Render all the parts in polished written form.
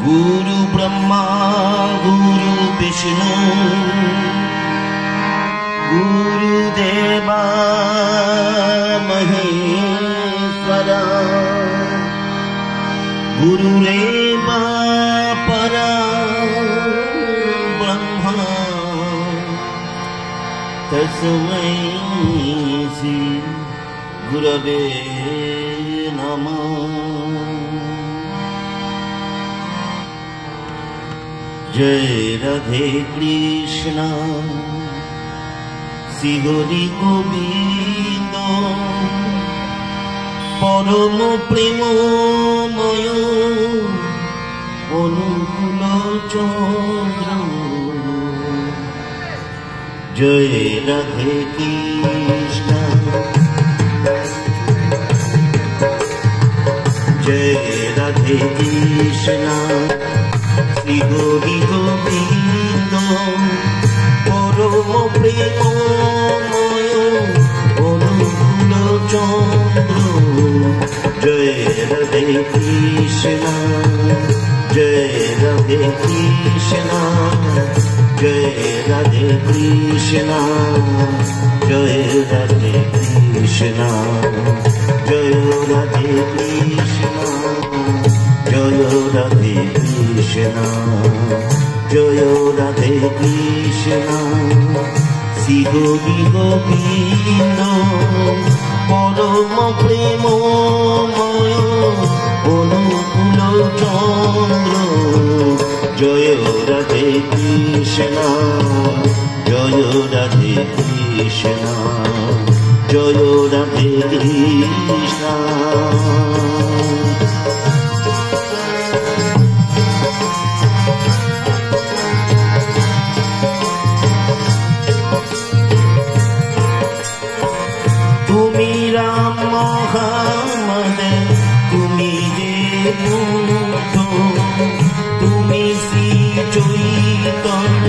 गुरु ब्रह्मा गुरु विष्णु गुरुदेवा महेश्वरा गुरुरेवा परा ब्रह्मा तस्मै श्री गुरवे नमः। जय राधे कृष्ण श्री हरि गोविंद परम प्रेममय अनुकूल चंद्र। जय राधे कृष्ण जय राधे कृष्ण श्री हरि गोविंद परम प्रेममय अनुकूल चंद्र। जय राधे कृष्ण जय राधे कृष्ण जय राधे कृष्ण जय राधे कृष्ण जय राधे कृष्ण जय राधे कृष्ण जय राधे कृष्ण श्री हरि गोविंद परम प्रेममय अनुकूल चंद्र। जय राधे कृष्ण जय राधे कृष्ण जय राधे कृष्ण। তুমি রাম মোহাম্মদ তুমি যে বুদ্ধ তুমি শ্রী চৈতন্য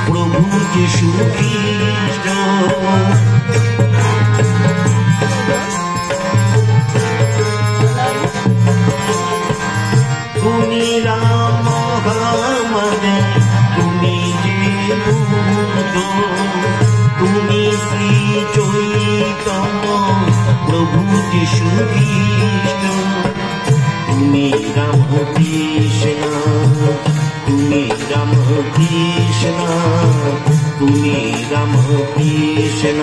প্রভু যিশু খ্রিস্ট। তুমি রাম মোহাম্মদ তুমি যে বুদ্ধ তুমি শ্রী চৈতন্য প্রভু যিশু খ্রিস্ট। তুমি রাম কৃষ্ণ তুমি রাম কৃষ্ণ তুমি রাম কৃষ্ণ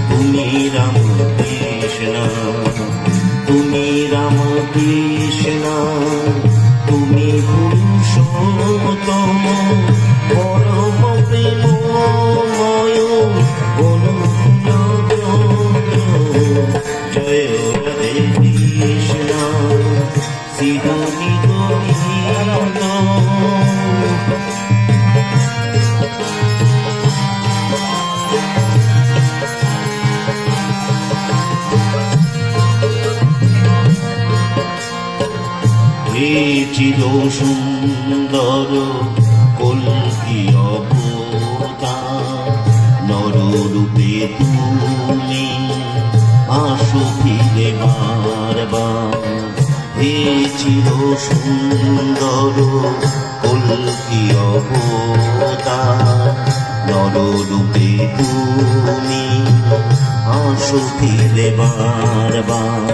তুমি রাম কৃষ্ণ তুমি রাম কৃষ্ণ তুমি পুরুষোত্তম পরম প্রেমময় অনুকূল চন্দ্র। জয় রাধে কৃষ্ণ শ্রী হরি গোবিন্দ। হে চির সুন্দর কল্কি অবতার নররূপে তুমি আসো ফিরে বারবার। হে চির সুন্দর কল্কি অবতার নররূপে তুমি আসো ফিরে বারবার।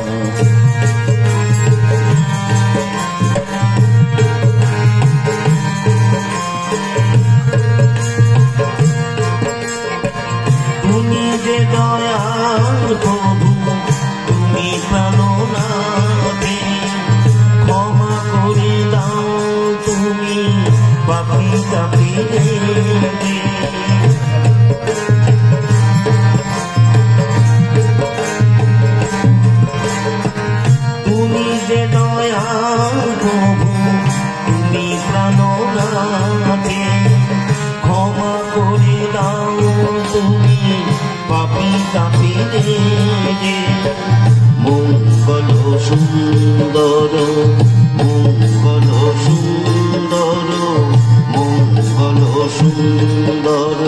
তুমি যে দয়াল প্রভু তুমি প্রাণনাথে ক্ষমা করে দাও তুমি পাপী তাপীদেরকে। তুমি যে দয়াল প্রভু তুমি প্রাণনাথে ক্ষমা করে দাও তুমি পাপী তাপীদেরকে। মঙ্গল সুন্দর মঙ্গল সুন্দর মঙ্গল সুন্দর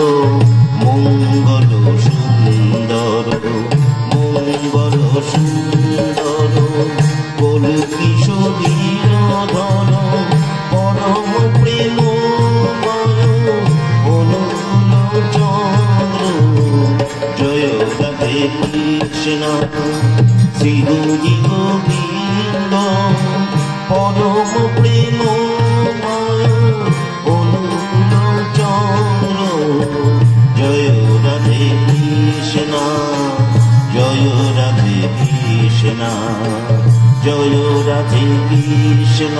চিরজি গোবিন্দ পরম প্রেমময় অনুকূল চন্দ্র জয় রাধে কৃষ্ণ জয় রাধে কৃষ্ণ জয় রাধে কৃষ্ণ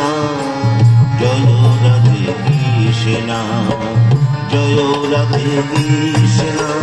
জয় রাধে কৃষ্ণ জয় রাধে কৃষ্ণ